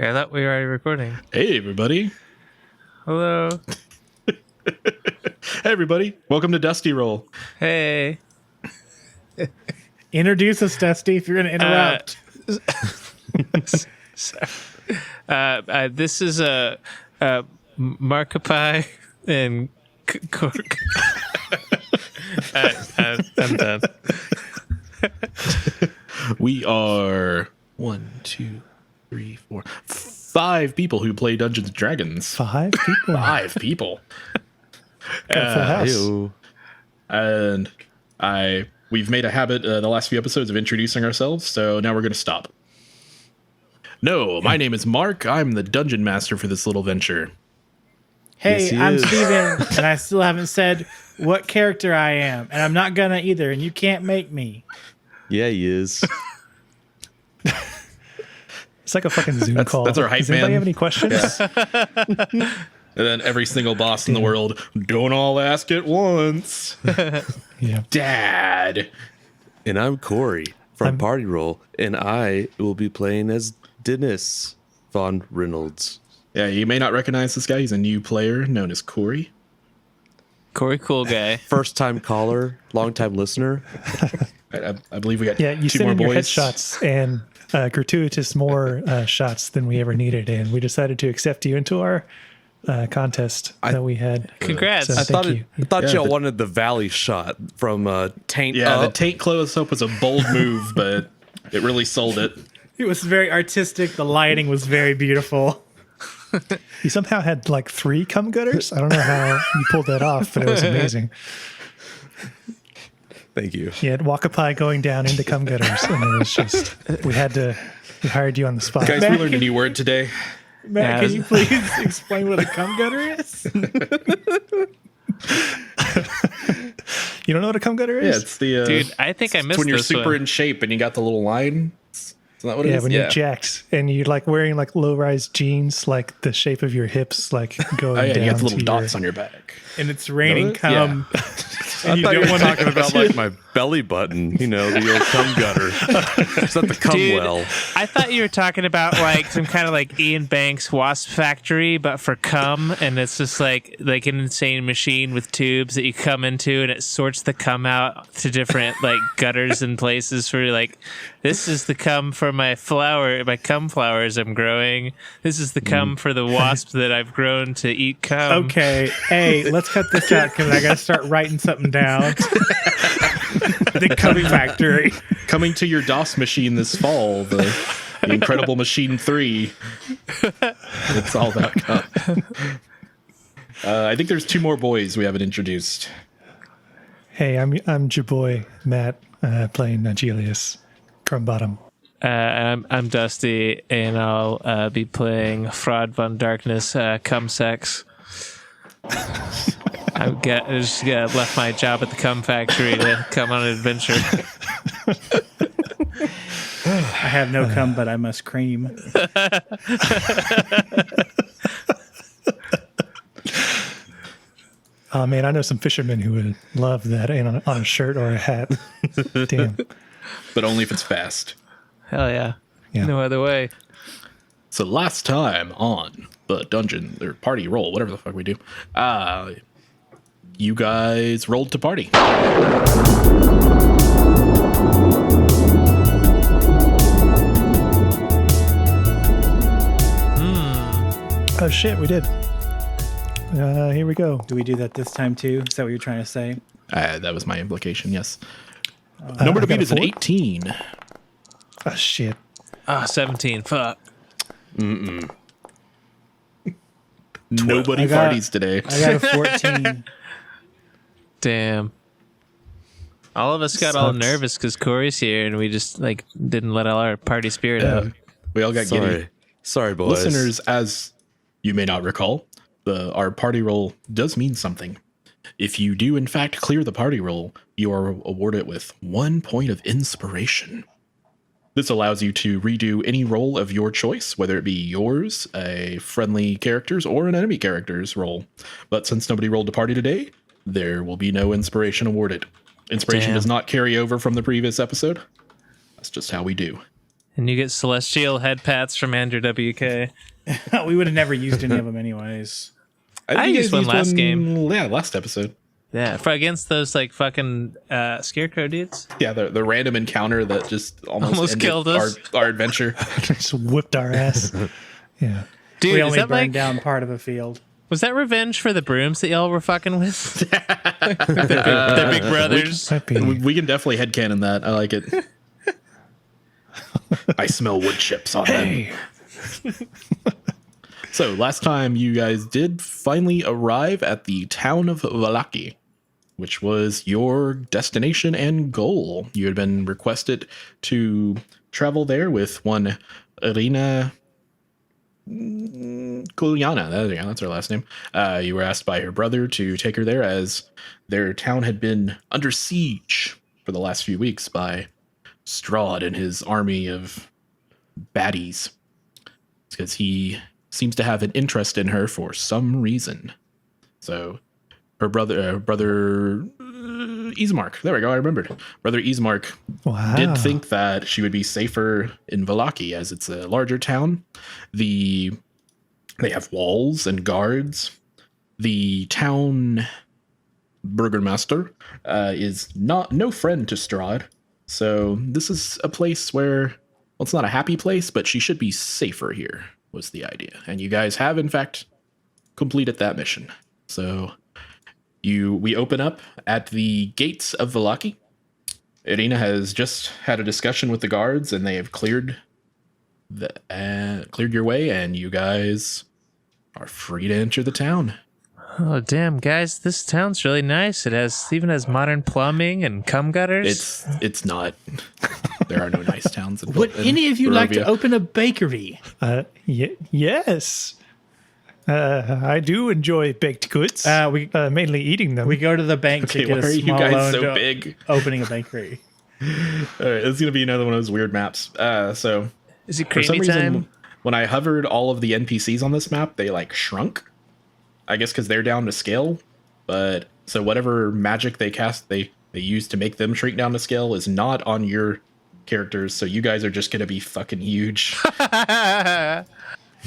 I thought we were already recording. Hey, everybody. Hello. Hey, everybody. Welcome to Dusty Roll. Hey. Introduce us, Dusty, if you're going to interrupt. This is Markiplier and Cork. I'm done. We are 5 people who play Dungeons and Dragons. 5 people? 5 people. Got a full house. Ew. And we've made a habit the last few episodes of introducing ourselves, so now we're going to stop. No, my name is Mark. I'm the dungeon master for this little venture. Hey, Yes, he I'm is. Steven, and I still haven't said what character I am, and I'm not going to either, and you can't make me. Yeah, he is. It's like a fucking Zoom call. That's our hype Does anybody man. have any questions? And then every single boss in the world, don't all ask at once. Yeah. Dad. And I'm Corey from Party Roll, and I will be playing as Dennis Von Reynolds. Yeah, you may not recognize this guy. He's a new player known as Corey. Corey, cool guy. First time caller, long time listener. I believe we got Yeah, you 2 sent more in your boys. headshots and gratuitous more shots than we ever needed, and we decided to accept you into our contest that we had. Congrats. So I thank thought you. y'all wanted the Valley shot from Taint Yeah, the Up. taint close up was a bold move, but it really sold it. It was very artistic. The lighting was very beautiful. You somehow had like 3 cum gutters. I don't know how you pulled that off, but it was amazing. Thank you. You had Wakapai going down into cum gutters, and it was just we hired you on the spot. Guys, we learned a new word today. Matt, Yeah, can you please explain what a cum gutter is? You don't know what a cum gutter Yeah, is? it's the Dude, I think I it's missed when you're this super one. in shape and you got the little line. Is that what it Yeah, is? when you're jacked and you're like wearing like low-rise jeans, like the shape of your hips, like going Oh yeah, down you got the little to dots on your back. And it's raining Know it? cum. I thought you were talking about like my belly button, the old cum gutter. It's not the cum Dude, well. I thought you were talking about like some kind of like Ian Banks wasp factory, but for cum, and it's just like an insane machine with tubes that you come into, and it sorts the cum out to different like gutters and places for like, this is the cum for my cum flowers I'm growing. This is the cum for the wasp that I've grown to eat cum. Okay, hey, let's cut this out because I got to start writing something down. The cum factory. Coming to your DOS machine this fall, the Incredible Machine 3. It's all about cum. I think there's 2 more boys we haven't introduced. Hey, I'm your boy Matt, playing Agelius Crumbottom. I'm Dusty, and I'll be playing Fraud Von Darkness, Cum Sex. I just left my job at the cum factory to come on an adventure. I have no cum, but I must cream. Oh man, I know some fishermen who would love that on a shirt or a hat. Damn. But only if it's fast. Hell yeah. Yeah. No other way. So last time on the dungeon or party roll, whatever the fuck we do, you guys rolled to party. Oh shit, we did. Here we go. Do we do that this time too? Is that what you're trying to say? That was my implication, yes. Number to I got beat a is an 4. 18. Oh shit. 17. Fuck. Nobody I got- parties today. I got a 14. Damn. All of us got all Sucks. nervous because Corey's here, and we just like didn't let all our party spirit out. We all got giddy. Sorry, boys. Listeners, as you may not recall, our party roll does mean something. If you do, in fact, clear the party roll, you are awarded with 1 point of inspiration. This allows you to redo any roll of your choice, whether it be yours, a friendly character's, or an enemy character's roll. But since nobody rolled a party today, there will be no inspiration awarded. Inspiration Damn. does not carry over from the previous episode. That's just how we do. And you get celestial head pats from Andrew WK. We would have never used any of them anyways. I think you used guys one last game. Yeah, last episode. Yeah, for against those like fucking scarecrow dudes. Yeah, the random encounter that just almost ended killed us. Our adventure. Just whipped our ass. Yeah. Dude, We is only that burned like down part of a field. was that revenge for the brooms that y'all were fucking with? Their big brothers. Might be. We can definitely headcanon that. I like it. I smell wood chips on them. So last time you guys did finally arrive at the town of Vallaki, which was your destination and goal. You had been requested to travel there with one Irina Kuliana. That's her last name. You were asked by her brother to take her there as their town had been under siege for the last few weeks by Strahd and his army of baddies. Because he seems to have an interest in her for some reason. So her brother Ismark. There we go. I remembered. Brother Ismark Wow. did think that she would be safer in Vallaki as it's a larger town. They have walls and guards. The town burgomaster is no friend to Strahd. So this is a place where, well, it's not a happy place, but she should be safer here, was the idea. And you guys have, in fact, completed that mission. So we open up at the gates of Vallaki. Irina has just had a discussion with the guards, and they have cleared your way, and you guys are free to enter the town. Oh damn, guys! This town's really nice. It even has modern plumbing and cum gutters. It's not. There are no nice towns. Would any of you like to open a bakery? Yes. I do enjoy baked goods. We mainly eating them. go to the bank Okay, to get why a are you small guys loan so to big? opening a bakery. All right, this is gonna be another one of those weird maps. So Is it for some creamy reason, time? when I hovered all of the NPCs on this map, they like shrunk. I guess because they're down to scale. But so whatever magic they cast, they use to make them shrink down to scale is not on your characters. So you guys are just gonna be fucking huge.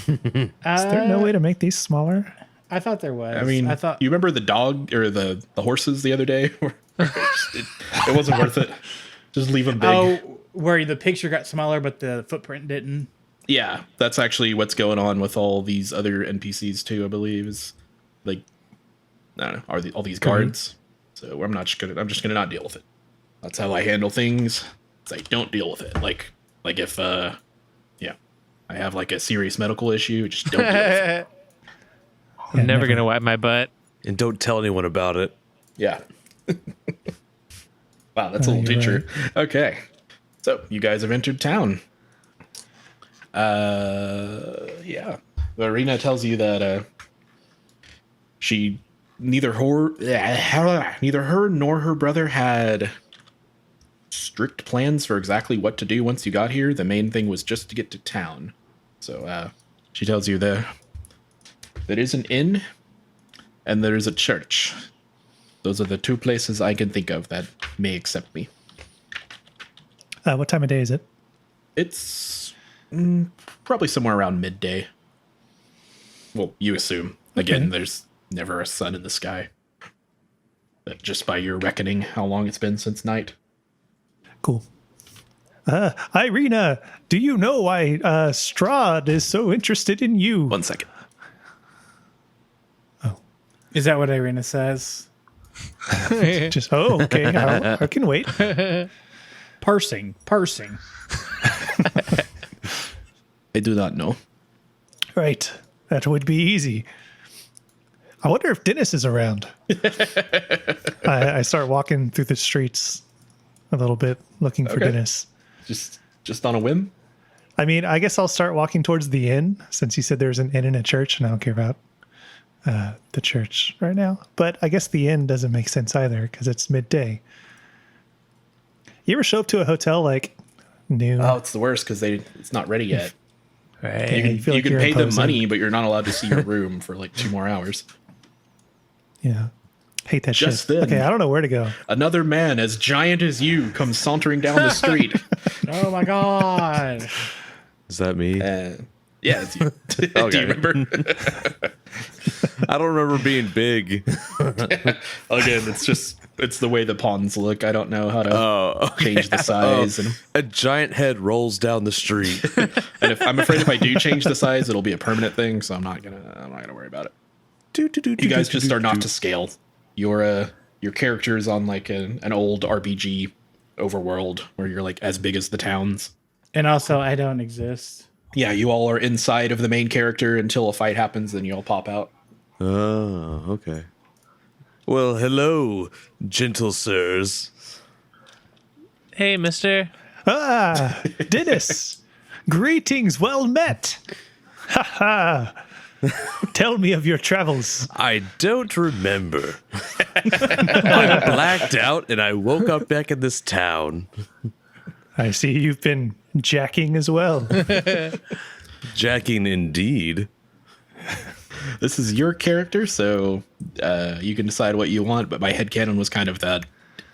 Is there no way to make these smaller? I thought there was. I mean, I thought you remember the dog or the horses the other day? It wasn't worth it. Just leave them big. where the picture got smaller, but the footprint didn't. Yeah, that's actually what's going on with all these other NPCs too. I believe is like, I don't know, all these guards. So I'm just gonna not deal with it. That's how I handle things. It's like, don't deal with it. Like if I have like a serious medical issue, just don't deal with it. I'm never gonna wipe my butt. And don't tell anyone about it. Yeah. Wow, that's a little teacher. Right. Okay. So you guys have entered town. Yeah. Irina tells you that she neither her nor her brother had strict plans for exactly what to do once you got here. The main thing was just to get to town. So she tells you there is an inn and there is a church. Those are the two places I can think of that may accept me. What time of day is it? It's probably somewhere around midday. Well, you assume. Again, there's never a sun in the sky. But just by your reckoning, how long it's been since night. Cool. Irina, do you know why Strahd is so interested in you? 1 second. Is that what Irina says? Just okay. I can wait. Parsing. I do not know. Right. That would be easy. I wonder if Dennis is around. I start walking through the streets a little bit, looking for Dennis. Just on a whim? I mean, I guess I'll start walking towards the inn, since you said there's an inn and a church, and I don't care about the church right now. But I guess the inn doesn't make sense either, because it's midday. You ever show up to a hotel like noon? Oh, it's the worst because it's not ready yet. Right. you feel You like can you're pay them imposing. money, but you're not allowed to see your room for like 2 more hours. Yeah. Hate that Just shit. then. Okay, I don't know where to go. Another man as giant as you comes sauntering down the street. Oh my god. Is that me? Yeah, it's you. Do you remember? I don't remember being big. Again, it's the way the pawns look. I don't know how to change the size. And A giant head rolls down the street. I'm afraid if I do change the size, it'll be a permanent thing. So I'm not gonna worry about it. You guys just are not to scale. Your character is on like an old RPG overworld where you're like as big as the towns. And also, I don't exist. Yeah, you all are inside of the main character until a fight happens, then you all pop out. Oh, okay. Well, hello, gentle sirs. Hey, mister. Ah, Dennis. Greetings, well met. Ha ha. Tell me of your travels. I don't remember. I blacked out and I woke up back in this town. I see you've been jacking as well. Jacking indeed. This is your character, so you can decide what you want, but my headcanon was kind of that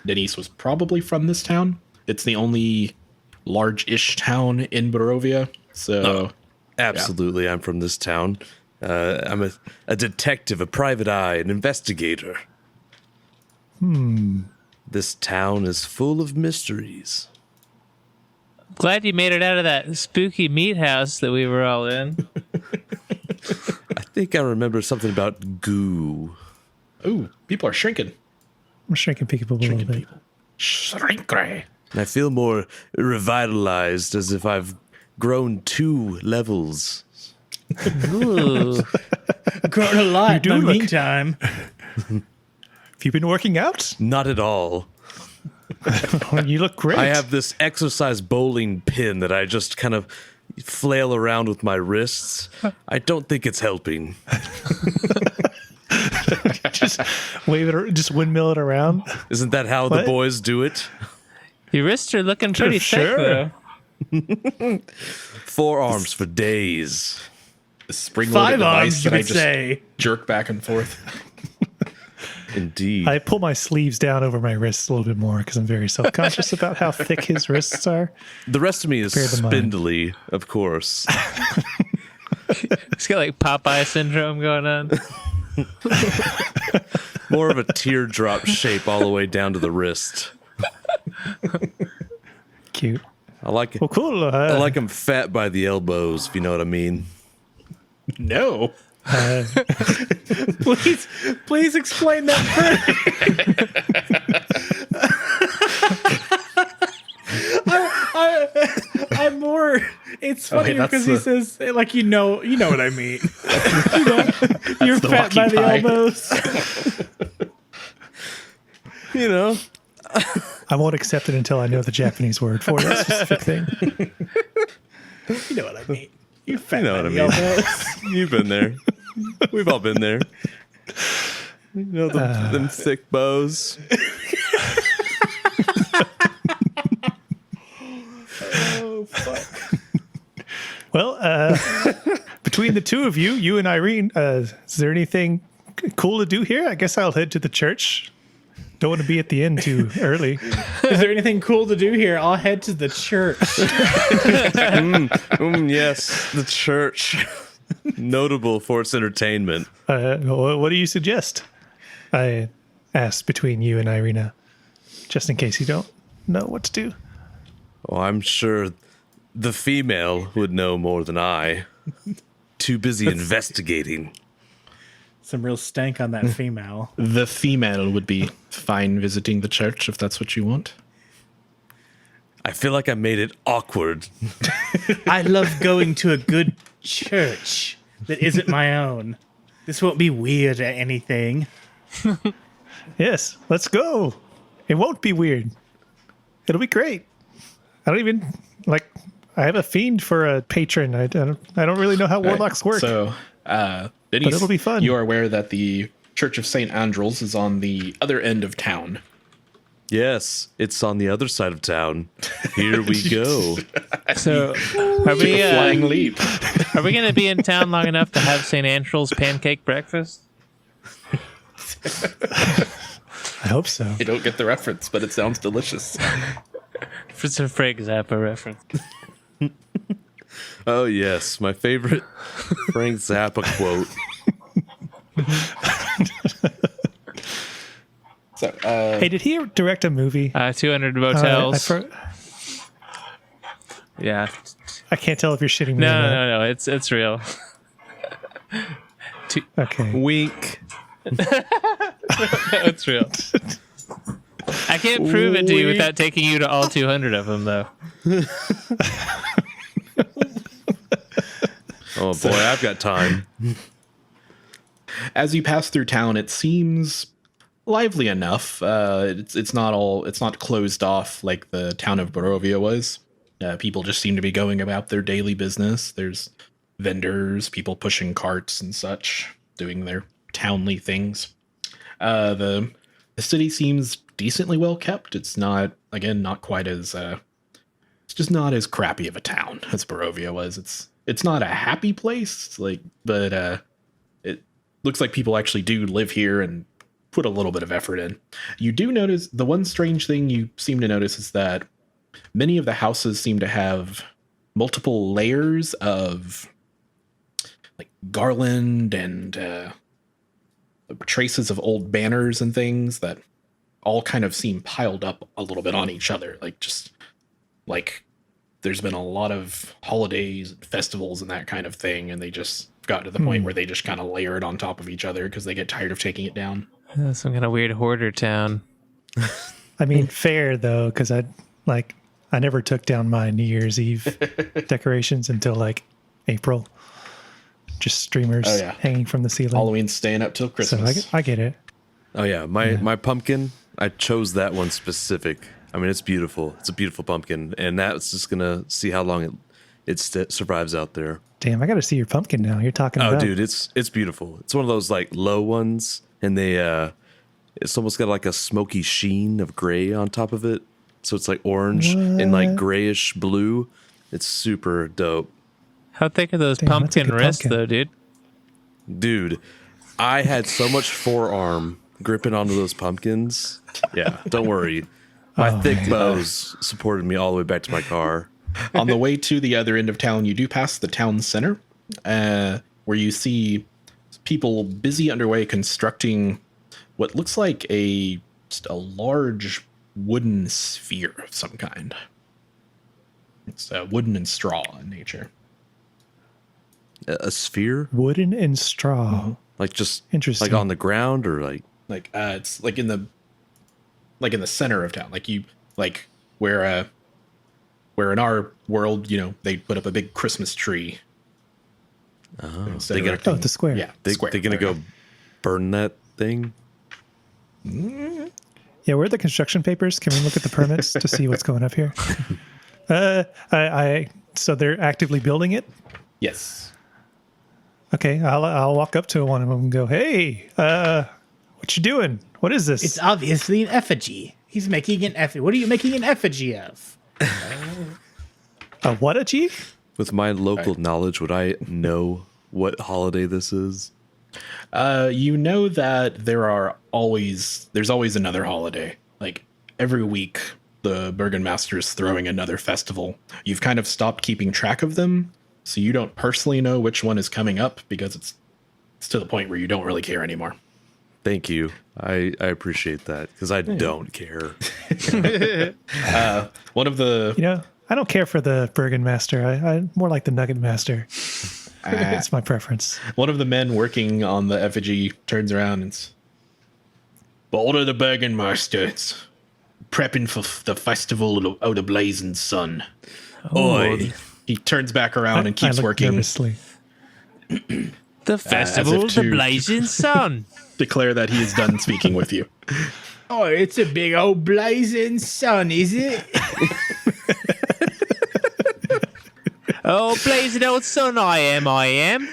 Denise was probably from this town. It's the only large-ish town in Barovia, so... Absolutely, I'm from this town. I'm a detective, a private eye, an investigator. This town is full of mysteries. Glad you made it out of that spooky meat house that we were all in. I think I remember something about goo. Ooh, people are shrinking. I'm shrinking people a little bit. Shrinkray. I feel more revitalized, as if I've grown 2 levels. Ooh. Grown a lot You do in the look- meantime. Have you been working out? Not at all. Oh, you look great. I have this exercise bowling pin that I just kind of flail around with my wrists. I don't think it's helping. just wave it, just windmill it around. Isn't that how What? the boys do it? Your wrists are looking pretty Sure. thick, though. Forearms for days. The spring-loaded 5 device arms, you that I could just say. jerk back and forth. Indeed. I pull my sleeves down over my wrists a little bit more because I'm very self-conscious about how thick his wrists are. The rest of me is Compared to mine. spindly, of course. He's got like Popeye syndrome going on. More of a teardrop shape all the way down to the wrist. Cute. I like it. Well, cool. I like them fat by the elbows, if you know what I mean. No. Please explain that further. I'm more. It's funny that's because he the- says like you know what I mean. You're the fat by walkie the pie. elbows. You know, I won't accept it until I know the Japanese word for that specific thing. You know what I mean. You're fat know by what I the mean. elbows. you've been there. We've all been there. You know, them thick bows. Oh fuck. Well, between the two of you, you and Irene, is there anything cool to do here? I guess I'll head to the church. Don't want to be at the inn too early. Is there anything cool to do here? I'll head to the church. Yes, the church. Notable for its entertainment. What do you suggest? I asked between you and Irina, just in case you don't know what to do. Oh, I'm sure the female would know more than I. Too busy investigating. Some real stank on that female. The female would be fine visiting the church if that's what you want. I feel like I made it awkward. I love going to a good church that isn't my own. This won't be weird or anything. Yes, let's go. It won't be weird. It'll be great. I don't even like. I have a fiend for a patron. I don't really know how warlocks work. So, Denise, But it'll be fun. You are aware that the Church of St. Andrew's is on the other end of town. Yes, it's on the other side of town. Here we go. So, are Took we a flying leap. are we going to be in town long enough to have St. Andrew's pancake breakfast? I hope so. You don't get the reference, but it sounds delicious. It's a Frank Zappa reference. Oh yes, my favorite Frank Zappa quote. So, Hey, did he direct a movie? 200 Motels. Yeah. I can't tell if you're shitting me. No, or not. no, no. It's real. Okay. Wink. It's real. I can't prove it to you without taking you to all 200 of them, though. Oh boy, I've got time. as you pass through town, it seems lively enough. It's not closed off like the town of Barovia was. People just seem to be going about their daily business. There's vendors, people pushing carts and such, doing their townly things. The city seems decently well kept. It's not quite as it's just not as crappy of a town as Barovia was. It's not a happy place, but it looks like people actually do live here and put a little bit of effort in. You do notice the one strange thing you seem to notice is that many of the houses seem to have multiple layers of like garland and traces of old banners and things that all kind of seem piled up a little bit on each other. Like there's been a lot of holidays and festivals and that kind of thing, and they just got to the point where they just kind of layer it on top of each other because they get tired of taking it down. Some kind of weird hoarder town. I mean, fair though, because I never took down my New Year's Eve decorations until like April. Just streamers hanging from the ceiling. Halloween's staying up till Christmas. So I get it. Oh yeah, my pumpkin. I chose that one specific. I mean, it's beautiful. It's a beautiful pumpkin, and that's just gonna see how long it survives out there. Damn, I got to see your pumpkin now. You're talking about. Oh, dude, it's beautiful. It's one of those like low ones, and it's almost got like a smoky sheen of gray on top of it. So it's like orange and like grayish blue. It's super dope. How thick are those Damn, that's a pumpkin good wrists, pumpkin. though, dude? Dude, I had so much forearm gripping onto those pumpkins. Yeah, don't worry. My thick bows supported me all the way back to my car. On the way to the other end of town, you do pass the town center, where you see people busy underway constructing what looks like just a large wooden sphere of some kind. It's wooden and straw in nature. A sphere? Wooden and straw. Like just Interesting. like on the ground or like It's like in the center of town, where in our world, they put up a big Christmas tree. they got The square. Yeah, they're gonna go burn that thing. Yeah, where are the construction papers? Can we look at the permits to see what's going up here? So they're actively building it? Yes. Okay, I'll walk up to one of them and go, "Hey, what you doing? What is this?" It's obviously an effigy. He's making an effigy. What are you making an effigy of? A what a G? With my local knowledge, would I know what holiday this is? You know that there's always another holiday. Like every week, the Burgenmaster is throwing another festival. You've kind of stopped keeping track of them, so you don't personally know which one is coming up because it's to the point where you don't really care anymore. Thank you. I appreciate that because I don't care. One of the I don't care for the Burgenmaster. I more like the Nugget Master. That's my preference. One of the men working on the effigy turns around and says, "Boulder the Burgenmaster. It's prepping for the festival of the blazing sun." Oi. He turns back around and I keeps look working. nervously. The festival of the to- blazing sun. Declare that he is done speaking with you. Oh, it's a big old blazing sun, is it? Oh, blazing old sun, I am.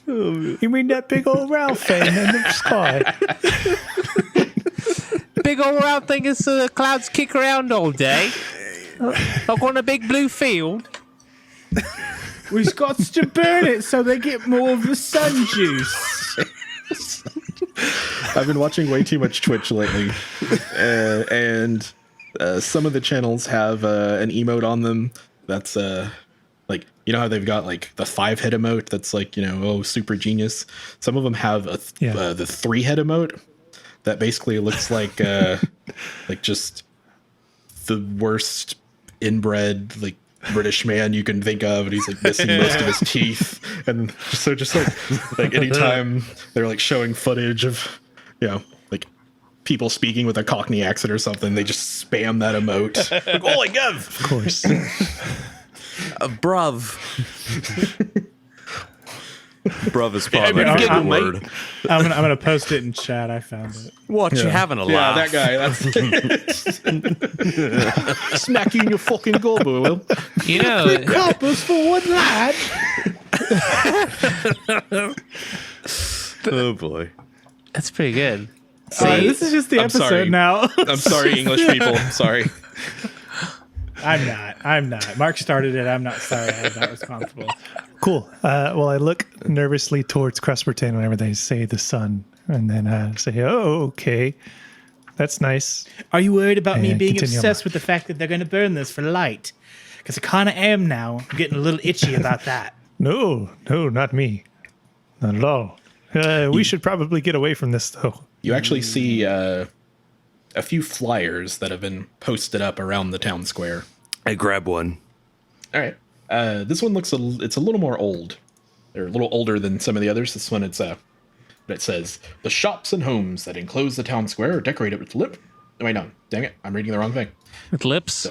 You mean that big old Ralph thing in the sky? Big old round thing is the clouds kick around all day. Like on a big blue field. We've got to burn it so they get more of the sun juice. I've been watching way too much Twitch lately, and some of the channels have an emote on them that's like, you know how they've got like the 5-head emote that's like, you know, oh, super genius. Some of them have the 3-head emote that basically looks like just the worst inbred like British man you can think of, and he's like missing most of his teeth, and so just like anytime they're like showing footage of, you know, like people speaking with a Cockney accent or something, they just spam that emote. Like, oh, like, Of course. Bruv. Bruv is probably my favorite word. I'm gonna post it in chat. I found it. What, you having a yeah, laugh? that guy. That's smack you in your fucking gobble, Will. You know, Coppers for one lad. Oh boy. that's pretty good. This is just the I'm episode sorry. now. I'm sorry, English people. I'm sorry. I'm not. Mark started it. I'm not sorry. I'm not responsible. Cool. Well, I look nervously towards Crusperton whenever they say the sun, and then say, "Oh, okay, that's nice." Are you worried about me And being continue on. obsessed with the fact that they're going to burn this for light? Because I kind of am now. I'm getting a little itchy about that. No, not me, not at all. We should probably get away from this, though. You actually see a few flyers that have been posted up around the town square. I grab one. All right. This one looks it's a little more old. They're a little older than some of the others. This one, it says, "The shops and homes that enclose the town square are decorated with wait, no, dang it, I'm reading the wrong thing. With lips.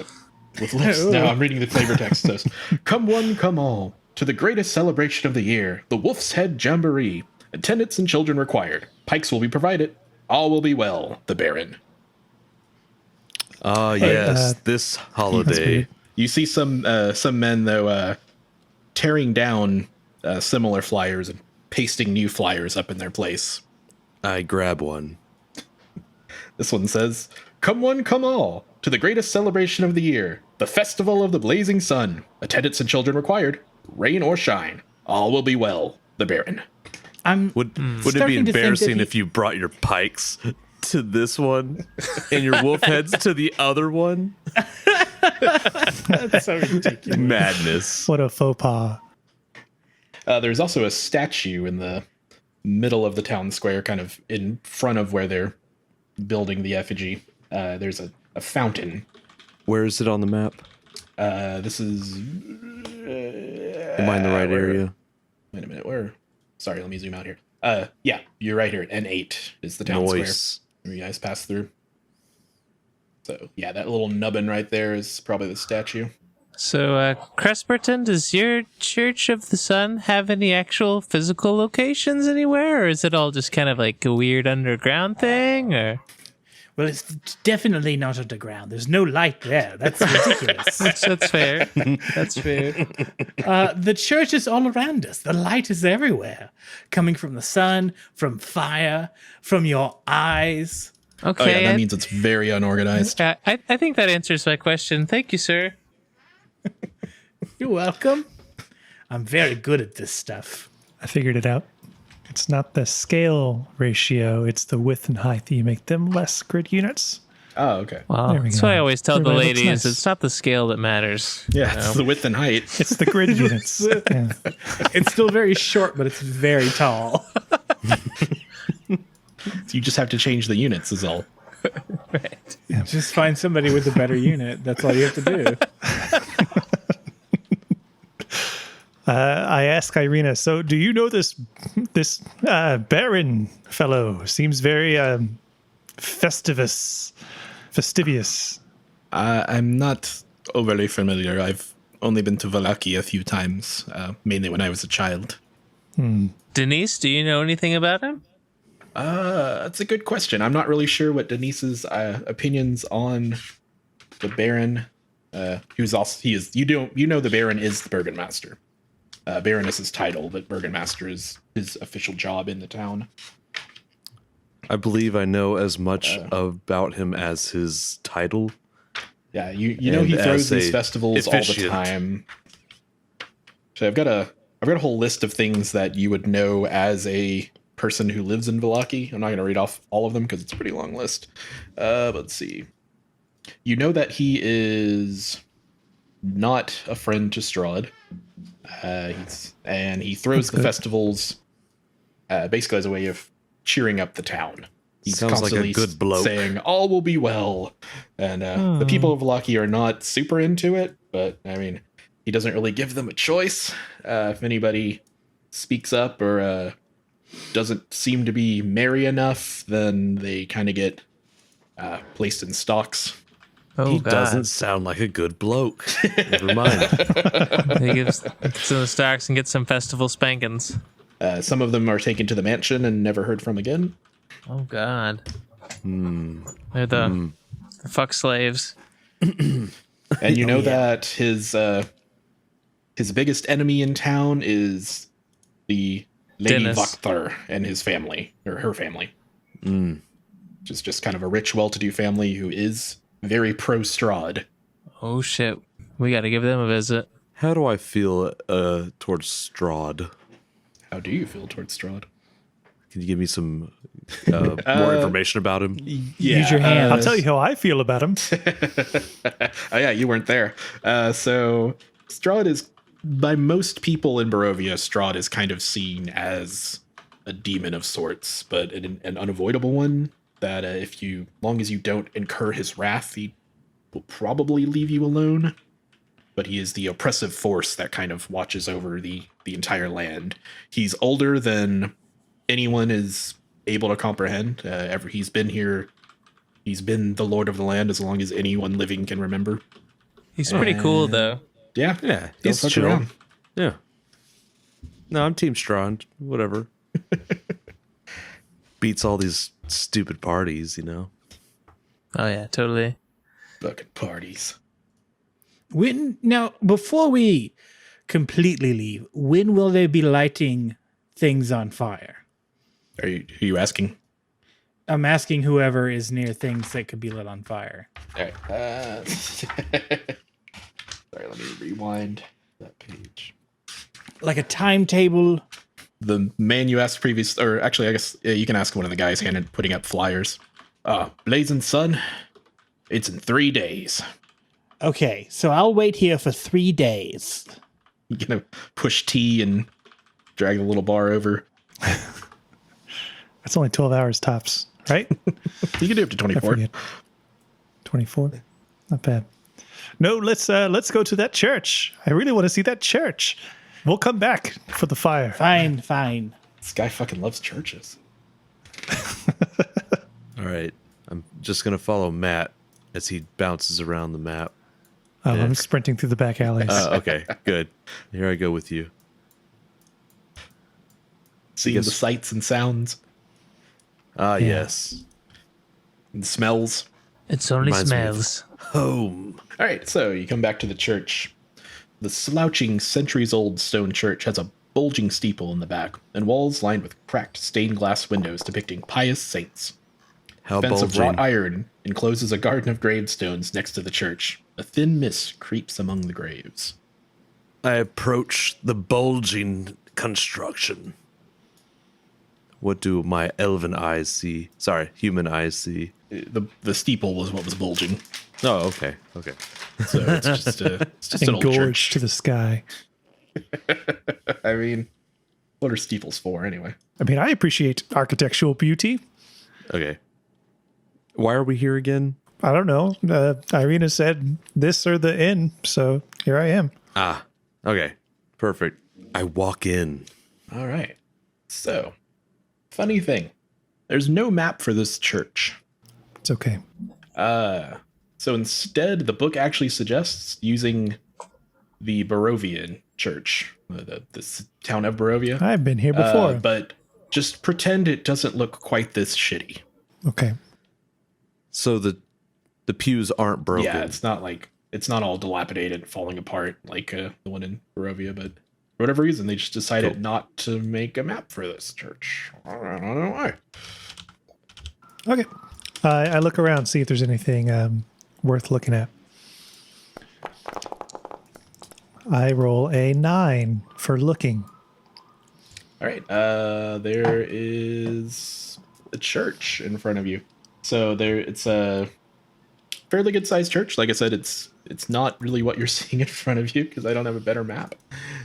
With lips. No, I'm reading the flavor text. It says, "Come one, come all, to the greatest celebration of the year, the Wolf's Head Jamboree. Attendants and children required. Pikes will be provided. All will be well, the Baron." Ah, yes, this That's holiday. weird. You see some men, though, tearing down similar flyers and pasting new flyers up in their place. I grab one. This one says, "Come one, come all, to the greatest celebration of the year, the Festival of the Blazing Sun. Attendants and children required. Rain or shine. All will be well, the Baron." Would it be starting to think that embarrassing he- if you brought your pikes to this one and your wolf heads to the other one? That's so ridiculous. Madness. What a faux pas. There's also a statue in the middle of the town square, kind of in front of where they're building the effigy. There's a fountain. Where is it on the map? This is... Am I in the right area? Wait a minute, where? Sorry, let me zoom out here. Yeah, you're right here. N8 is the town Noise. square. Where you guys pass through. So, yeah, that little nubbin right there is probably the statue. So, Crusperton, does your Church of the Sun have any actual physical locations anywhere, or is it all just kind of like a weird underground thing? Or Well, it's definitely not underground. There's no light there. That's ridiculous. that's fair. That's fair. The church is all around us. The light is everywhere, coming from the sun, from fire, from your eyes. Okay, Oh, yeah, that means it's very unorganized. I think that answers my question. Thank you, sir. You're welcome. I'm very good at this stuff. I figured it out. It's not the scale ratio, it's the width and height. You make them less grid units. Oh, okay. Well, There we that's go. why I always tell the Everybody looks ladies nice. it's not the scale that matters. Yeah, it's the width and height. It's the grid units. Yeah. It's still very short, but it's very tall. You just have to change the units is all. Right. Just find somebody with a better unit. That's all you have to do. I ask Irina, so do you know this Baron fellow? Seems very fastidious. I'm not overly familiar. I've only been to Valaki a few times, mainly when I was a child. Denise, do you know anything about him? That's a good question. I'm not really sure what Denise's opinions on the Baron. Who's also you know the Baron is the Burgomaster. Baron is his title, but Burgomaster is his official job in the town. I believe I know as much about him as his title. Yeah, you know And he throws as these a festivals all the officiant. time. So I've got a whole list of things that you would know as a person who lives in Vallaki. I'm not going to read off all of them because it's a pretty long list. Let's see. You know that he is not a friend to Strahd. And he throws the festivals basically as a way of cheering up the town. He's Sounds like a constantly good bloke. saying, all will be well. And the people of Vallaki are not super into it, but I mean, he doesn't really give them a choice. If anybody speaks up or doesn't seem to be merry enough, then they kind of get placed in stocks. Oh, He God. doesn't sound like a good bloke. Never mind. He gets in the stocks and gets some festival spankings. Some of them are taken to the mansion and never heard from again. Oh, God. They're the fuck slaves. And you know that his biggest enemy in town is the Lady Dennis. Vakthar and his family, or her family. Which is just kind of a rich, well-to-do family who is very pro-Strahd. Oh, shit. We got to give them a visit. How do I feel towards Strahd? How do you feel towards Strahd? Can you give me some more information about him? Use your hand. I'll tell you how I feel about him. Oh yeah, you weren't there. So Strahd is, by most people in Barovia, Strahd is kind of seen as a demon of sorts, but an unavoidable one. That long as you don't incur his wrath, he will probably leave you alone. But he is the oppressive force that kind of watches over the entire land. He's older than anyone is able to comprehend. He's been here. He's been the lord of the land as long as anyone living can remember. He's pretty cool, though. Yeah, Yeah, Don't he's fuck chill. around. Yeah. No, I'm Team Strahd. Whatever. Beats all these stupid parties, you know? Oh, yeah, totally. Fucking parties. Now, before we completely leave, when will they be lighting things on fire? Are you asking? I'm asking whoever is near things that could be lit on fire. All right. Sorry, let me rewind that page. Like a timetable. The man you asked previous, or actually, I guess you can ask one of the guys putting up flyers. Blazing Sun, it's in 3 days. Okay, so I'll wait here for 3 days. You gonna push T and drag the little bar over. It's only 12 hours tops, right? You can do up to I 24. forget. 24? Not bad. No, let's go to that church. I really want to see that church. We'll come back for the fire. Fine. This guy fucking loves churches. All right. I'm just going to follow Matt as he bounces around the map. Oh, I'm sprinting through the back alleys. Okay, good. Here I go with you. Seeing the sights and sounds Yes. and smells. It's only Reminds me of- smells. Home. All right, so you come back to the church. The slouching, centuries-old stone church has a bulging steeple in the back and walls lined with cracked stained glass windows depicting pious saints. How A fence of wrought bulging. iron encloses a garden of gravestones next to the church. A thin mist creeps among the graves. I approach the bulging construction. What do my elven eyes see? Sorry, human eyes see. The steeple was what was bulging, Oh, okay. Okay. so it's just an old Engorged church. to the sky. I mean, what are steeples for anyway? I mean, I appreciate architectural beauty. Okay. Why are we here again? I don't know. Irina said this or the inn, so here I am. Ah, okay. Perfect. I walk in. All right. So, funny thing, there's no map for this church. It's okay. So instead, the book actually suggests using the Barovian church, this town of Barovia. I've been here before. But just pretend it doesn't look quite this shitty. Okay. So the pews aren't broken. Yeah, it's not all dilapidated and falling apart like the one in Barovia, but for whatever reason, they just decided Cool. not to make a map for this church. I don't know why. Okay. I look around, see if there's anything worth looking at. I roll a 9 for looking. All right. There is a church in front of you. So it's a fairly good sized church. Like I said, it's not really what you're seeing in front of you because I don't have a better map.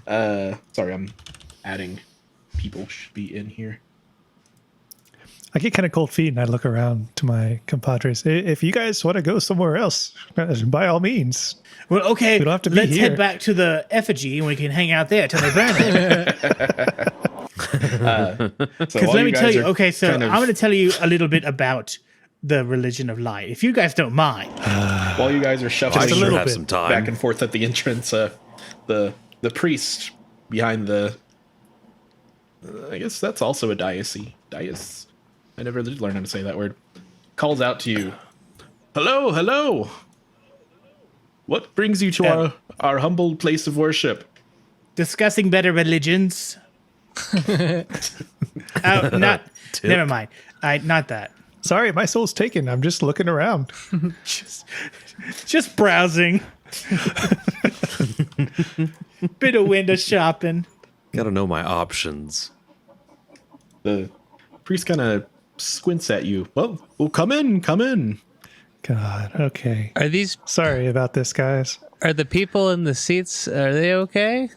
Sorry, I'm adding people should be in here. I get kind of cold feet and I look around to my compadres. If you guys want to go somewhere else, by all means. Well, okay, We don't have to be let's here. head back to the effigy and we can hang out there till they burn it. So Because while let me guys tell you, are okay, so kind of- I'm going to tell you a little bit about the religion of light, if you guys don't mind. while you guys are I shuffling a sure little have bit. some time. back and forth at the entrance, the priest behind the I guess that's also a dais. I never did learn how to say that word. Calls out to you. Hello, hello. What brings you to our humble place of worship? Discussing better religions. Not. Tip. Never mind. Not that. Sorry, my soul's taken. I'm just looking around. Just browsing. Bit of window shopping. Gotta know my options. The priest kind of squints at you. Well, come in, come in. God, okay. Are Sorry about this, guys. the people in the seats? Are they okay?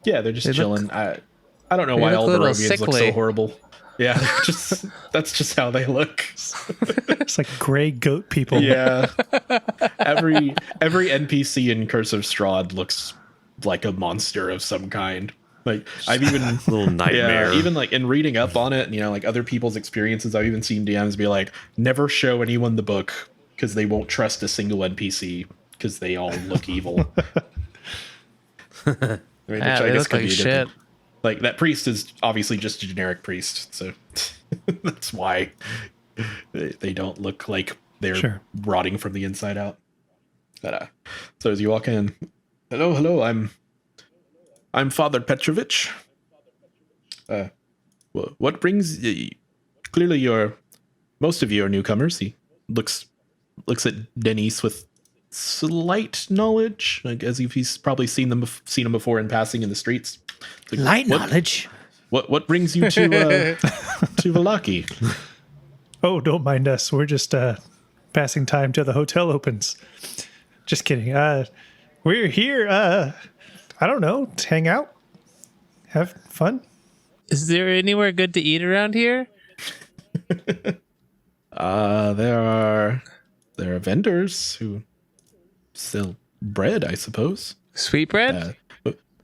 Yeah, they're just They look- chilling. I don't know they why look all a little Barovians look so sickly. horrible. Yeah, that's just how they look. It's like gray goat people. Yeah. every NPC in Curse of Strahd looks like a monster of some kind. Like I've even Little nightmare. even like in reading up on it, like other people's experiences, I've even seen DMs be like, never show anyone the book because they won't trust a single NPC because they all look evil. I mean, which Yeah, I they guess look could like be a shit. different- Like that priest is obviously just a generic priest, so that's why they don't look like they're Sure. rotting from the inside out. But so as you walk in, hello, I'm Father Petrovich. What brings you? Clearly, most of you are newcomers. He looks at Denise with slight knowledge, like as if he's probably seen him before in passing in the streets. Like, Light what- knowledge. What brings you to to Valaki? Oh, don't mind us. We're just passing time till the hotel opens. Just kidding. We're here. I don't know. To hang out, have fun. Is there anywhere good to eat around here? There are vendors who sell bread, I suppose. Sweetbread?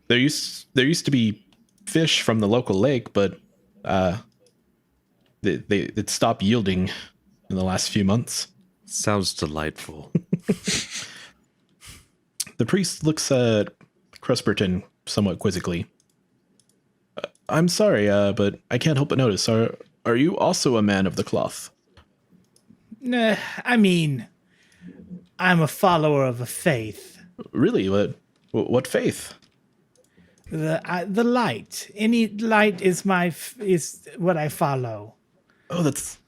There used to be fish from the local lake, but it stopped yielding in the last few months. Sounds delightful. The priest looks at Crusperton somewhat quizzically. I'm sorry, but I can't help but notice. Are you also a man of the cloth? Nah, I mean, I'm a follower of a faith. Really? What faith? The light. Any light is is what I follow. Oh, that's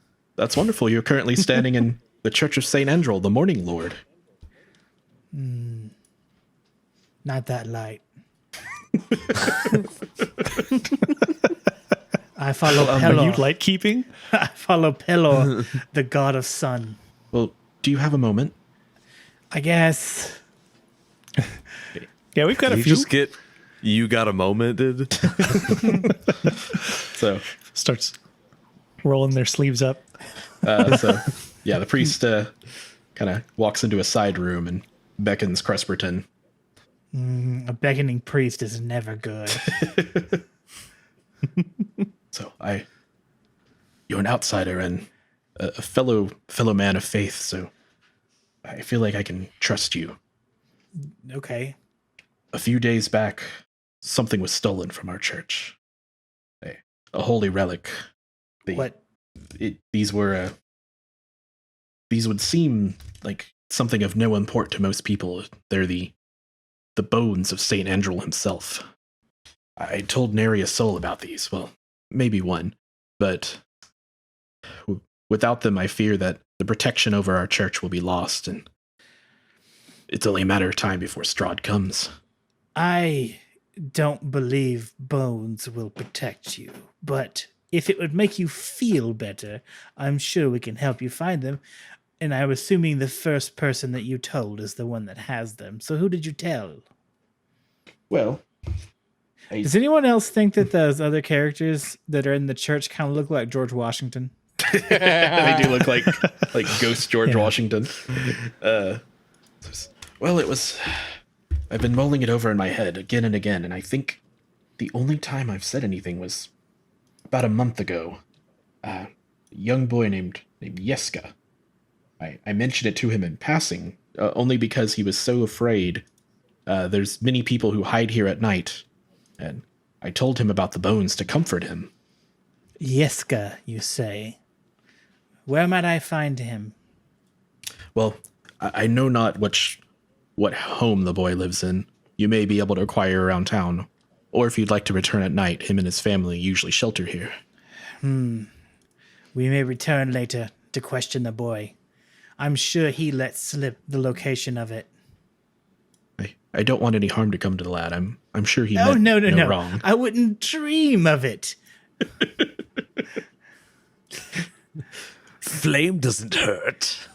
wonderful. You're currently standing in the Church of Saint Andrel, the Morning Lord. Not that light. I follow Are you Pelor. light keeping? I follow Pelor, the god of sun. Well, do you have a moment? I guess. Yeah, we've got a You few. just get. You got a moment, dude. So, Starts rolling their sleeves up. yeah, the priest kind of walks into a side room and beckons Crusperton. A beckoning priest is never good. So you're an outsider and a fellow man of faith, so I feel like I can trust you. Okay. A few days back, something was stolen from our church. A holy relic. What? These would seem like something of no import to most people. They're the bones of Saint Andrel himself. I told nary a soul about these. Well, maybe one, but without them, I fear that the protection over our church will be lost, and it's only a matter of time before Strahd comes. I don't believe bones will protect you, but if it would make you feel better, I'm sure we can help you find them. And I'm assuming the first person that you told is the one that has them. So who did you tell? Well, Does anyone else think that those other characters that are in the church kind of look like George Washington? they do look like Ghost George Washington. Well, it was. I've been mulling it over in my head again and again, and I think the only time I've said anything was about a month ago. A young boy named Yeska. I mentioned it to him in passing, only because he was so afraid. There's many people who hide here at night, and I told him about the bones to comfort him. Yeska, you say? Where might I find him? Well, I know not what home the boy lives in. You may be able to acquire around town, or if you'd like to return at night, him and his family usually shelter here. We may return later to question the boy. I'm sure he let slip the location of it. I don't want any harm to come to the lad. I'm sure he Oh, meant no. wrong. I wouldn't dream of it. Flame doesn't hurt.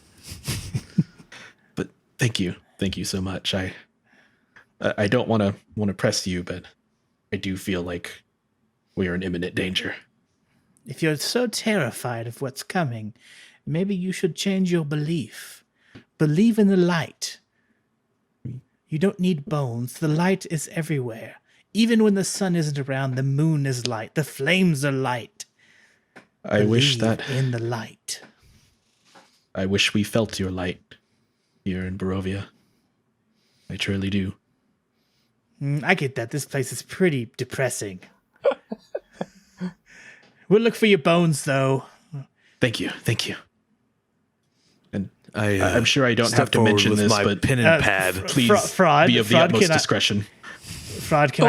But thank you so much. I don't want to press you, but I do feel like we are in imminent danger. If you're so terrified of what's coming, maybe you should change your belief. Believe in the light. You don't need bones. The light is everywhere. Even when the sun isn't around, the moon is light. The flames are light. I wish that in the light. I wish we felt your light here in Barovia. I truly do. I get that. This place is pretty depressing. We'll look for your bones, though. Thank you. And I'm sure I don't have to mention this, my but pen and pad. please Fraud, be of the Fraud, utmost discretion. Fraud, can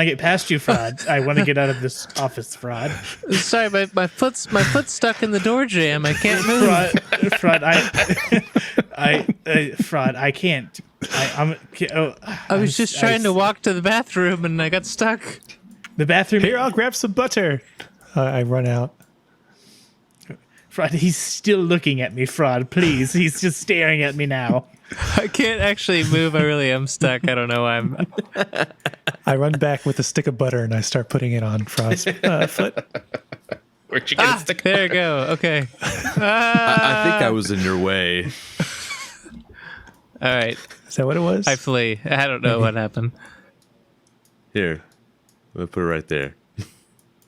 I get past you, Fraud? I want to get out of this office, Fraud. Sorry, my foot's stuck in the door jam. I can't move. Fraud, Fraud, I can't. I was just trying to walk to the bathroom and I got stuck. The bathroom. Here, I'll grab some butter. I run out. Fraud, he's still looking at me, Fraud. Please, he's just staring at me now. I can't actually move. I really am stuck. I don't know why I'm. I run back with a stick of butter and I start putting it on Fraud's foot. Where'd you get a stick? There you go. Okay. I think I was in your way. All right. Is that what it was? I flee. I don't know what happened. Here, I'm gonna put it right there.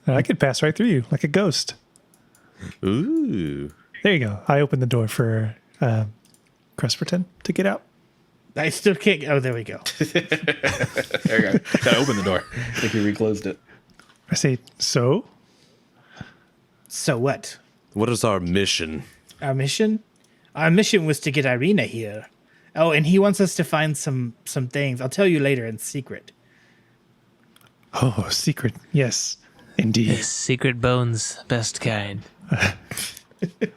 I could pass right through you like a ghost. Ooh. There you go. I opened the door for Crusperton to get out. I still can't. Oh, there we go. There you go. Gotta open the door. I think we reclosed it. I say, so? So what? What is our mission? Our mission? Our mission was to get Irina here. Oh, and he wants us to find some things. I'll tell you later in secret. Oh, secret. Yes, indeed. Secret bones, best kind.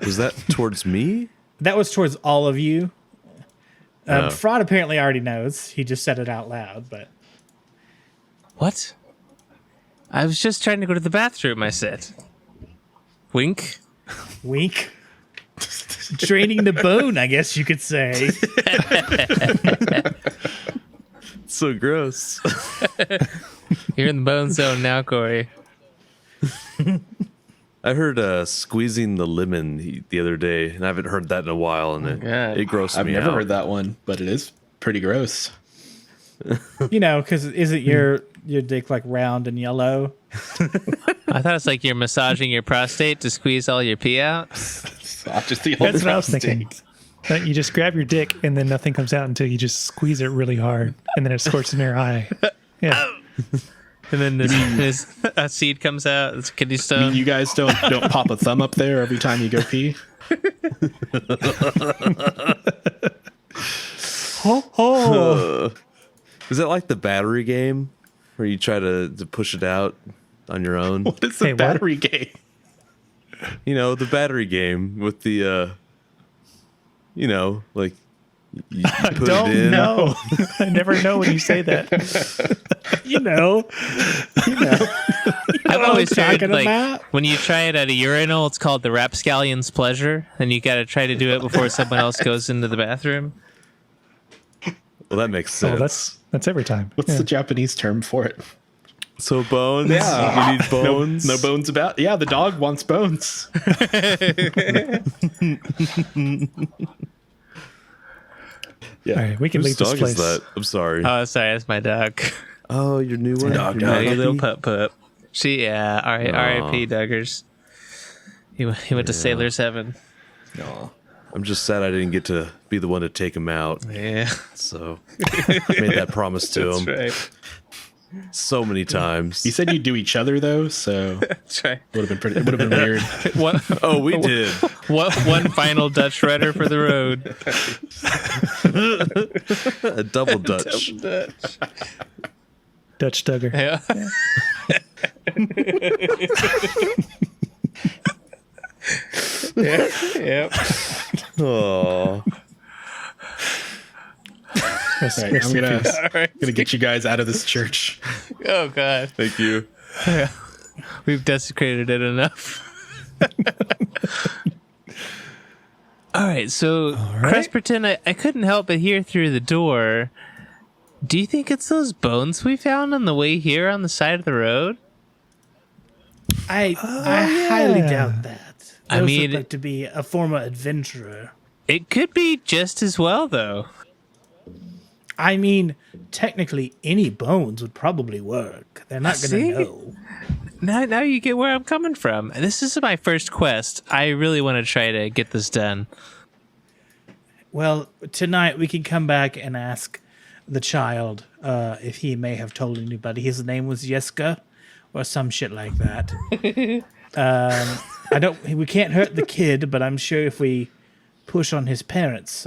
Was that towards me? That was towards all of you. Oh. Fraud apparently already knows. He just said it out loud, but What? I was just trying to go to the bathroom, I said. Wink. wink. Draining the bone, I guess you could say. So gross. You're in the bone zone now, Corey. I heard squeezing the lemon the other day, and I haven't heard that in a while, and it grossed I've me never out. heard that one, but it is pretty gross. You know, because isn't your dick like round and yellow? I thought it's like you're massaging your prostate to squeeze all your pee out. Just the old That's what I was prostate. thinking. You just grab your dick and then nothing comes out until you just squeeze it really hard and then it squirts in your eye. Yeah. And then this a seed comes out. It's a kidney stone. You guys don't pop a thumb up there every time you go pee? Is that like the battery game where you try to push it out on your own? What is the Hey, what? battery game? You know, the battery game with the, like You put Don't it in. know. I never know when you say that. You know. I've always what I'm heard talking like about? when you try it at a urinal, it's called the rapscallion's pleasure, and you got to try to do it before someone else goes into the bathroom. Well, that makes sense. Oh, that's every time. What's Yeah. the Japanese term for it? So bones? Yeah. You need bones? No bones about. Yeah, the dog wants bones. All right, we can Whose leave this dog place. is that? I'm sorry. Oh, sorry, that's my dog. Oh, your new one? dog, Your dog. Hey, puppy? little pup. Yeah, R.I.P. Aw. Duggars. He went to Sailor's Heaven. No. I'm just sad I didn't get to be the one to take him out. Yeah, So I made that promise to him right. so many times. You said you'd do each other though, so it That's right. would have been pretty. It would have been weird. One, Oh, we did. one final Dutch rudder for the road. A double Dutch. Dutch Duggar. Yeah. Yep. Oh, Rest- All right, rest I'm in gonna peace. gonna get you guys out of this church. Oh God, thank you. we've desecrated it enough. All right, so right. Cresperton, I couldn't help but hear through the door. Do you think it's those bones we found on the way here on the side of the road? I highly yeah. doubt that. I Those mean- look like to be a former adventurer. It could be just as well, though. I mean, technically, any bones would probably work. They're not going See? to know. Now you get where I'm coming from. This is my first quest. I really want to try to get this done. Well, tonight we can come back and ask the child if he may have told anybody. His name was Yeska, or some shit like that. We can't hurt the kid, but I'm sure if we push on his parents,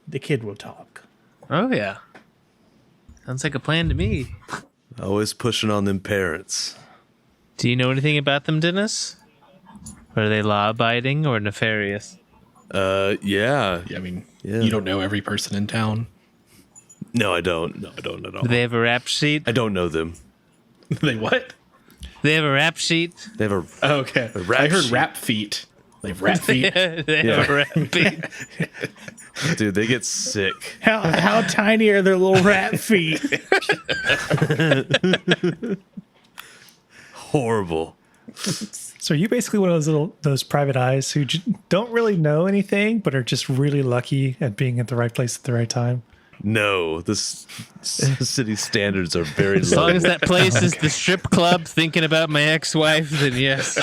the kid will talk. Oh, yeah. Sounds like a plan to me. Always pushing on them parents. Do you know anything about them, Dennis? Are they law-abiding or nefarious? Yeah. Yeah, I mean, Yeah. you don't know every person in town. No, I don't. No, I don't at all. Do they have a rap sheet? I don't know them. They what? They have a rap sheet? They have a. Oh, okay. rap I heard sheet. rap feet. They have rap feet. They Yeah. have a rap sheet. Dude, they get sick. How tiny are their little rat feet? Horrible. So are you basically one of those private eyes who don't really know anything, but are just really lucky at being at the right place at the right time? No, this city standards are very As low. long as that place is the strip club thinking about my ex-wife, then yes.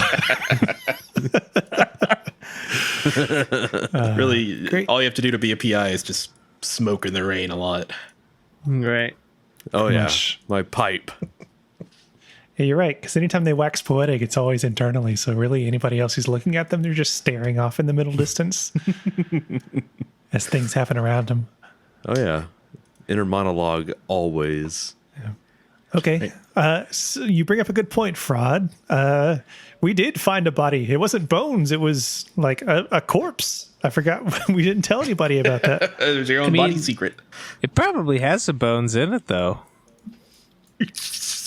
Really, great. all you have to do to be a PI is just smoke in the rain a lot. Right. Oh yeah, much. my pipe. Yeah, you're right. Because anytime they wax poetic, it's always internally. So really, anybody else who's looking at them, they're just staring off in the middle distance as things happen around them. Oh yeah, inner monologue always. Okay. So you bring up a good point, Fraud. We did find a body. It wasn't bones. It was like a corpse. I forgot. We didn't tell anybody about that. There's your own mean- body secret. It probably has some bones in it, though.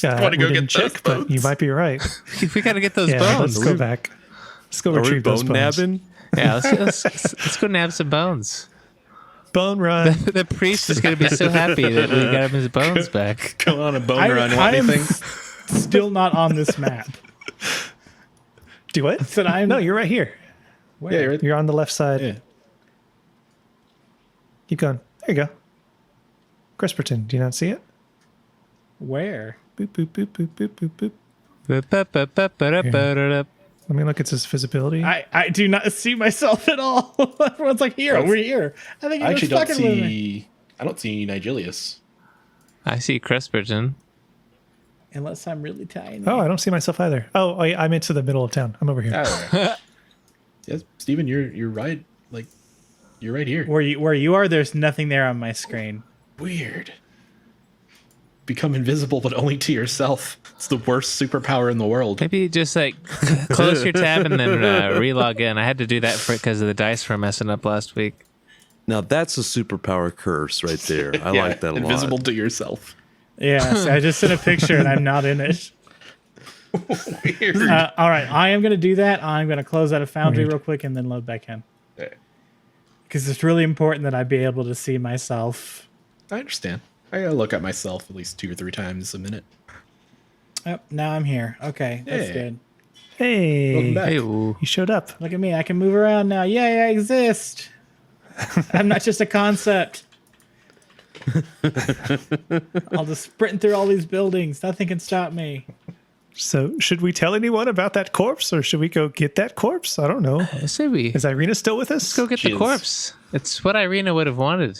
Wanna We go didn't get those check, but you bones? might be right. We got to get those Yeah, bones. let's go back. Let's go Are we retrieve those bone bones. nabbing? Yeah, let's go nab some bones. Bone run. The priest is going to be so happy that we got him his bones back. Come on a bone I run. Want am anything? still not on this map. Do what? Said I'm- No, you're right here. Yeah, you're right. You're on the left side. Yeah. Keep going. There you go. Cresperton, do you not see it? Where? Boop, boop, boop, boop, boop, boop, boop. Let me look at his visibility. I do not see myself at all. Everyone's like, here, over here. I think I you're actually just don't fucking with me. see. I don't see Nigelius. I see Cresperton. Unless I'm really tiny. Oh, I don't see myself either. Oh, I'm into the middle of town. I'm over here. Yes, Steven, you're right. Like, you're right here. Where you are, there's nothing there on my screen. Weird. Become invisible, but only to yourself. It's the worst superpower in the world. Maybe just like close your tab and then re-log in. I had to do that because of the dice were messing up last week. Now that's a superpower curse right there. I Yeah, like that a invisible lot. to yourself. Yes, I just sent a picture and I'm not in it. Weird. All right, I am going to do that. I'm going to close out of Foundry Weird. real quick and then load back in. Okay. Because it's really important that I be able to see myself. I understand. I gotta look at myself at least 2 or 3 times a minute. Oh, now I'm here. Okay, that's Hey. good. Hey, Welcome back. Hey, you showed up. Look at me. I can move around now. Yay, I exist. I'm not just a concept. I'll just sprint through all these buildings. Nothing can stop me. So, should we tell anyone about that corpse, or should we go get that corpse? I don't know. I say we Is Irina still with us? go get She the is. corpse. It's what Irina would have wanted.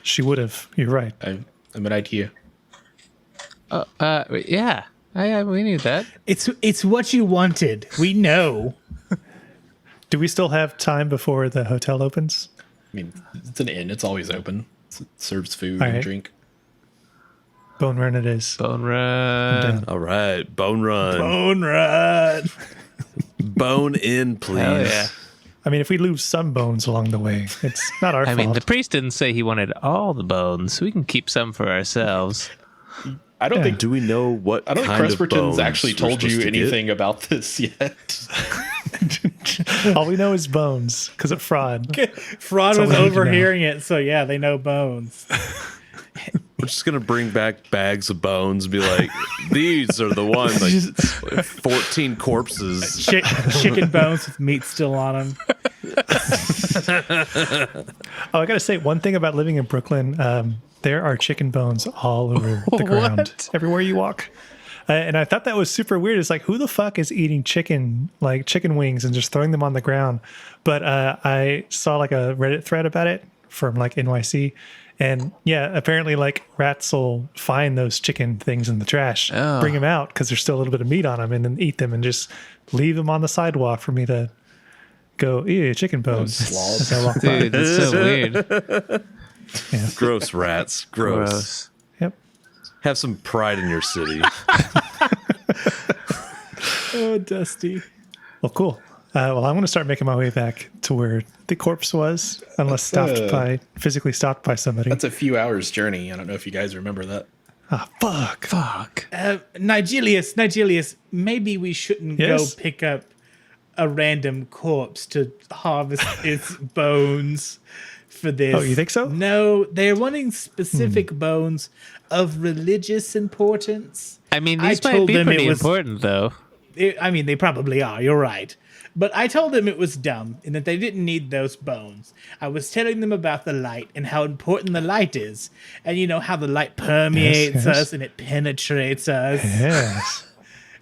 She would have. You're right. I'm an idea. Yeah, we knew that. It's what you wanted. We know. Do we still have time before the hotel opens? I mean, it's an inn. It's always open. It serves food All and right. drink. Bone Run it is. Bone run. Done. All right, bone run. Bone run. Bone in, please. Hell yeah. I mean, if we lose some bones along the way, it's not our I fault. mean, the priest didn't say he wanted all the bones. We can keep some for ourselves. I don't Yeah. think Do we know what I don't think kind of Cresperton's bones actually we're told supposed you to get? anything about this yet. All we know is bones because of fraud. Fraud all was we need to know. overhearing it, so yeah, they know bones. We're just gonna bring back bags of bones and be like, "These are the ones." Like 14 corpses. Chicken bones with meat still on them. Oh, I gotta say one thing about living in Brooklyn. There are chicken bones all over the ground, What? everywhere you walk. And I thought that was super weird. It's like, who the fuck is eating chicken wings and just throwing them on the ground? But I saw like a Reddit thread about it from like NYC. And yeah, apparently like rats will find those chicken things in the trash, bring them out because there's still a little bit of meat on them, and then eat them and just leave them on the sidewalk for me to go, ew, chicken bones. Sloths. As I walk by. Dude, that's so weird. Yeah. Gross rats. Gross. Gross. Yep. Have some pride in your city. Oh, Dusty. Well, cool. Well, I'm going to start making my way back to where the corpse was, unless physically stopped by somebody. That's a few hours journey. I don't know if you guys remember that. Ah, fuck. Fuck. Nigelius, maybe we shouldn't Yes? go pick up a random corpse to harvest its bones for this. Oh, you think so? No, they're wanting specific bones of religious importance. I mean, I these might told be them pretty it was- important, though. I mean, they probably are. You're right. But I told them it was dumb and that they didn't need those bones. I was telling them about the light and how important the light is. And you know how the light permeates yes. us and it penetrates us. Yes.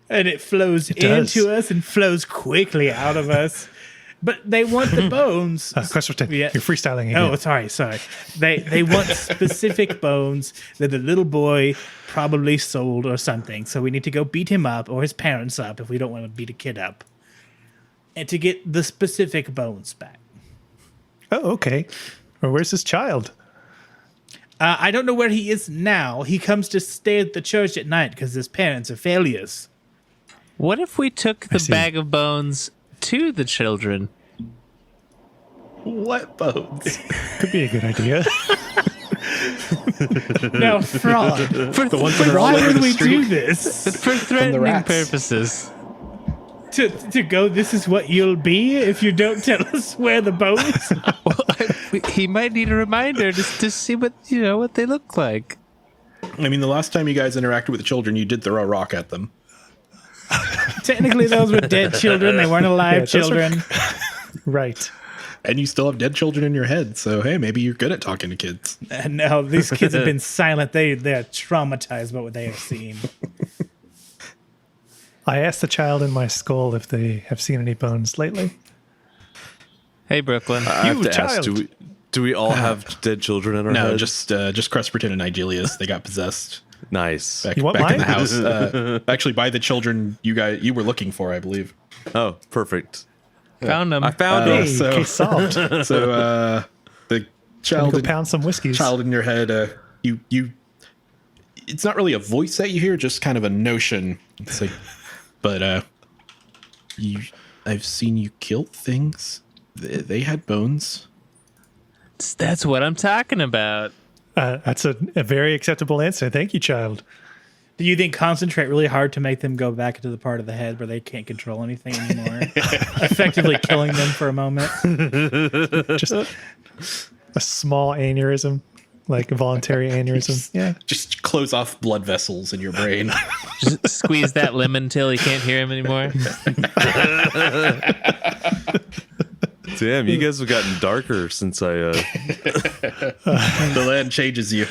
And it flows does. into us and flows quickly out of us. But they want the bones. Cresperton, Yeah. you're freestyling again. Oh, sorry. They want specific bones that the little boy probably sold or something. So we need to go beat him up or his parents up if we don't want to beat a kid up. And to get the specific bones back. Oh, okay. Well, where's this child? I don't know where he is now. He comes to stay at the church at night because his parents are failures. What if we took the see. bag of bones to the children? What bones? Could be a good idea. No, fraud. The ones that are all Why over would the we street. do this? For threatening rats. purposes. To go, this is what you'll be if you don't tell us where the bones are. He might need a reminder just to see what what they look like. I mean, the last time you guys interacted with the children, you did throw a rock at them. Technically, those were dead children. They weren't alive Yeah, those were- children. Right. And you still have dead children in your head. So, hey, maybe you're good at talking to kids. No, these kids have been silent. They're traumatized by what they have seen. I asked the child in my skull if they have seen any bones lately. Hey, Brooklyn. I have You to ask, child. do we all have dead children in our No, head? just Cresperton and Igelius. They got possessed Nice. back, You want back in the mine? house. Actually, by the children you were looking for, I believe. Oh, perfect. Found him. I found Hey, it. so- case solved. Let So the me child go pound some whiskeys. child in your head, you it's not really a voice that you hear, just kind of a notion. It's like, but I've seen you kill things. They had bones. That's what I'm talking about. That's a very acceptable answer. Thank you, child. Do you think concentrate really hard to make them go back into the part of the head where they can't control anything anymore? Effectively killing them for a moment. Just a small aneurysm, like a voluntary aneurysm. Yeah. Just close off blood vessels in your brain. Just squeeze that lemon till you can't hear him anymore. Damn, you guys have gotten darker since I. The land changes you.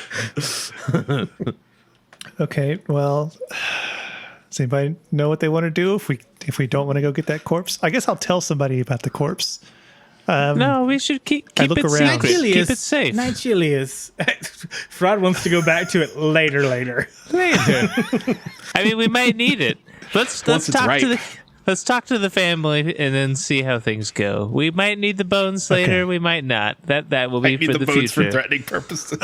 Okay. Well, does anybody know what they want to do if we don't want to go get that corpse? I guess I'll tell somebody about the corpse. No, we should keep I look it around. secret. Keep it safe. Nigelius. Fraud wants to go back to it later. Later. I mean, we might need it. Let's Once it's talk right. let's talk to the family and then see how things go. We might need the bones later. Okay. We might not. That will be I need for the the bones future. for threatening purposes.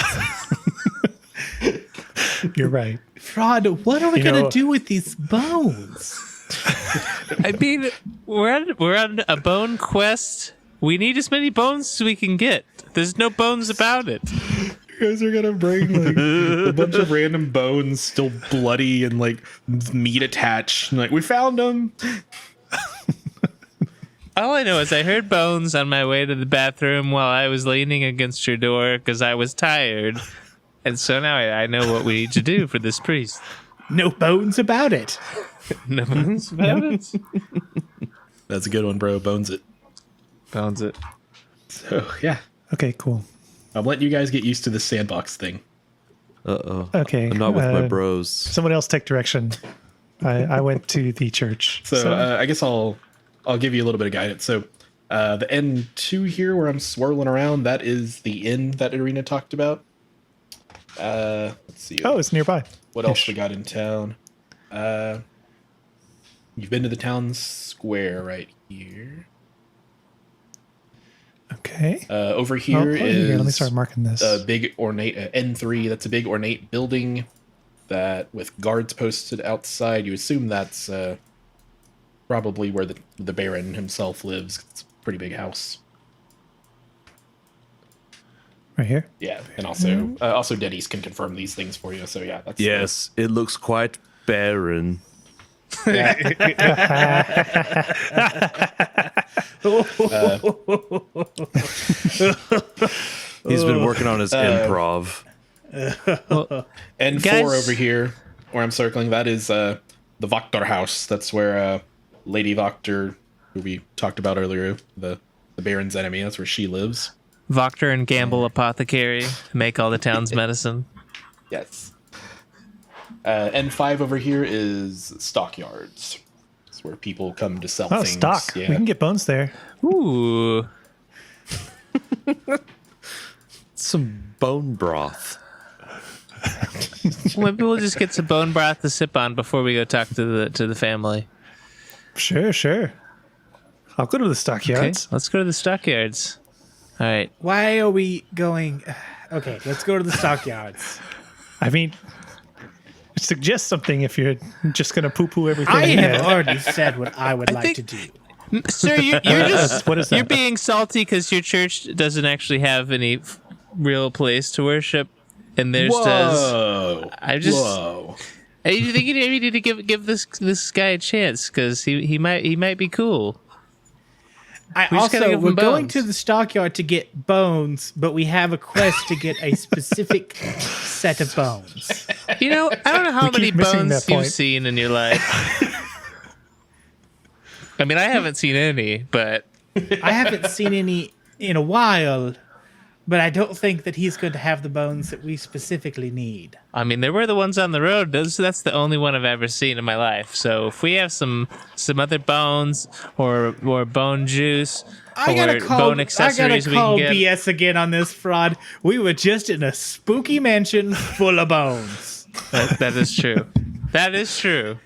You're right. Fraud, what are we You going know- to do with these bones? I mean, we're on a bone quest. We need as many bones as we can get. There's no bones about it. You guys are gonna bring like a bunch of random bones, still bloody and like meat attached. And, like, we found them. All I know is I heard bones on my way to the bathroom while I was leaning against your door because I was tired. And so now I know what we need to do for this priest. No bones about it. No bones about it. That's a good one, bro. Bones it. Bones it. So yeah, Okay, cool. I'm letting you guys get used to this sandbox thing. Okay. I'm not with my bros. Someone else take direction. I went to the church. So I guess I'll give you a little bit of guidance. So the N2 here, where I'm swirling around, that is the inn that Irina talked about. Let's see. Oh, it's nearby. What else we got in town? You've been to the town square right here. Okay. Over here is Let me start marking this. a big ornate N3. That's a big ornate building that with guards posted outside. You assume that's probably where the Baron himself lives. It's a pretty big house. Right here. Yeah, and also Denny's can confirm these things for you. So yeah, that's Yes, it looks quite barren. He's been working on his improv. N4 Guys- over here, where I'm circling. That is the Vaktar house. That's where Lady Vaktar, who we talked about earlier, the Baron's enemy. That's where she lives. Voctor and Gamble Apothecary make all the town's medicine. Yes. N5 over here is stockyards. It's where people come to sell Oh, things. stock. Yeah. We can get bones there. Ooh. Some bone broth. Maybe we'll just get some bone broth to sip on before we go talk to the family. Sure. I'll go to the Okay, stockyards. let's go to the stockyards. All right. Why are we going? Okay, let's go to the stockyards. I mean, suggest something if you're just going to poo-poo everything. I in have there. already said what I would like think- to do. Sir, you're just What is you're that? being salty because your church doesn't actually have any real place to worship, and theirs does. Whoa. I just- Whoa. Hey, you think you maybe need to give this guy a chance because he might be cool. I We just gotta also give we're them going bones. to the stockyard to get bones, but we have a quest to get a specific set of bones. You know, I don't know how many keep missing bones that point. you've seen in your life. I mean, I haven't seen any, but I haven't seen any in a while, but I don't think that he's going to have the bones that we specifically need. I mean, there were the ones on the road. That's the only one I've ever seen in my life. So if we have some other bones or bone juice or bone accessories we call can get. BS again on this fraud. We were just in a spooky mansion full of bones. That is true. That is true.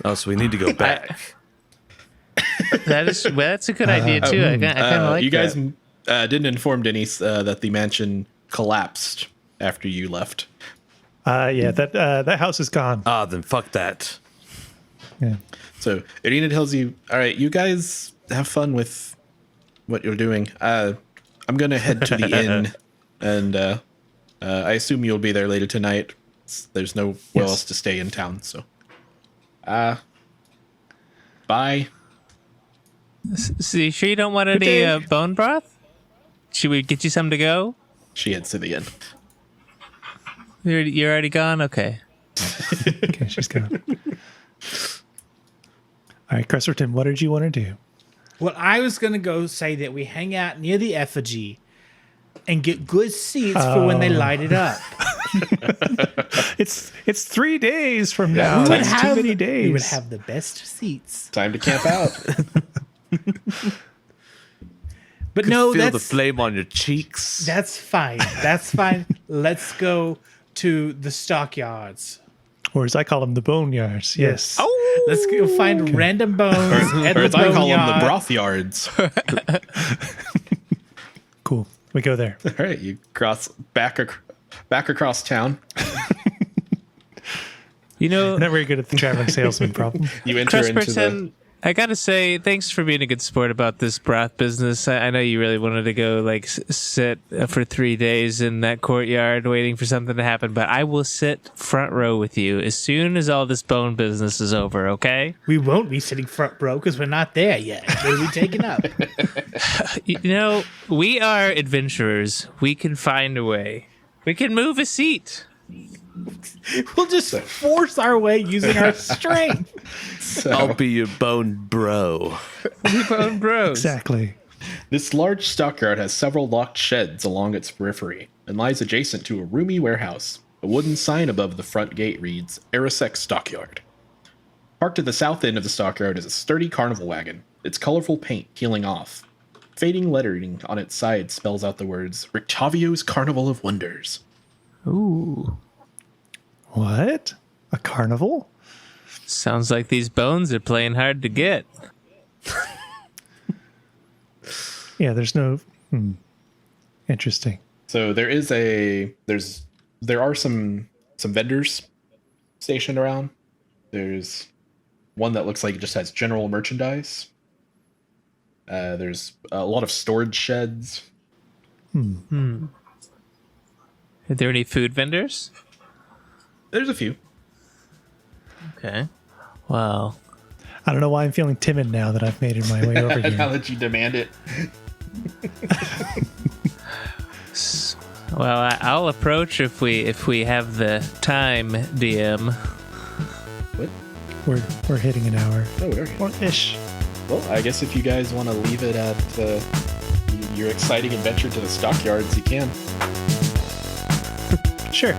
Oh, so we need to go back. That's a good idea too. I kind of like you guys that. didn't inform Denny's that the mansion collapsed after you left. Yeah, that house is gone. Ah, then fuck that. Yeah. So Irina tells you, all right, you guys have fun with what you're doing. I'm I'm gonna head to the inn, and I assume you'll be there later tonight. There's no where else to stay in town, so. Bye. So you sure you don't want any day. bone broth? Should we get you some to go? She heads to the inn. You're already gone? Okay. Okay, she's gone. All right, Cresserton, what did you want to do? Well, I was going to go say that we hang out near the effigy and get good seats for when they light it up. It's 3 days from now. We would That's too many days. We would have the best seats. Time to camp out. But no, Feel the that's flame on your cheeks. that's fine. That's fine. Let's go to the stockyards. Or as I call them, the boneyards. Yes. Oh, let's go find random bones at Or the as I call them, the boneyard. broth yards. All Cool. We go there. right, you cross back across town. You know, We're not very good at the traveling salesman problem. You enter into the. Cressperson, I gotta say, thanks for being a good sport about this broth business. I know you really wanted to go like sit for 3 days in that courtyard waiting for something to happen, but I will sit front row with you as soon as all this bone business is over. Okay? We won't be sitting front row because we're not there yet. What are we taking up? You know, we are adventurers. We can find a way. We can move a seat. We'll just force our way using our strength. I'll be your bone bro. We bone bros. Exactly. This large stockyard has several locked sheds along its periphery and lies adjacent to a roomy warehouse. A wooden sign above the front gate reads Arisex Stockyard. Parked at the south end of the stockyard is a sturdy carnival wagon, its colorful paint peeling off. Fading lettering on its side spells out the words Rictavio's Carnival of Wonders. Ooh. What? A carnival? Sounds like these bones are playing hard to get. Yeah, there's no. Interesting. So there are some vendors stationed around. There's one that looks like it just has general merchandise. There's a lot of storage sheds. Are there any food vendors? There's a few. Okay. Well, I don't know why I'm feeling timid now that I've made it my way over Now here. that you demand it. well, I'll approach if we have the time, DM. What? We're hitting an hour. Oh, there you go. Or ish. Well, I guess if you guys want to leave it at your exciting adventure to the stockyards, you can. Sure.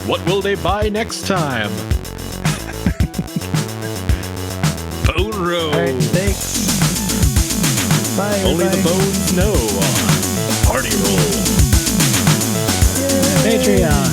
What will they buy next time? Bone Row. All right, thanks. Bye. Only the everybody. bones know on Party Roll. Patreon.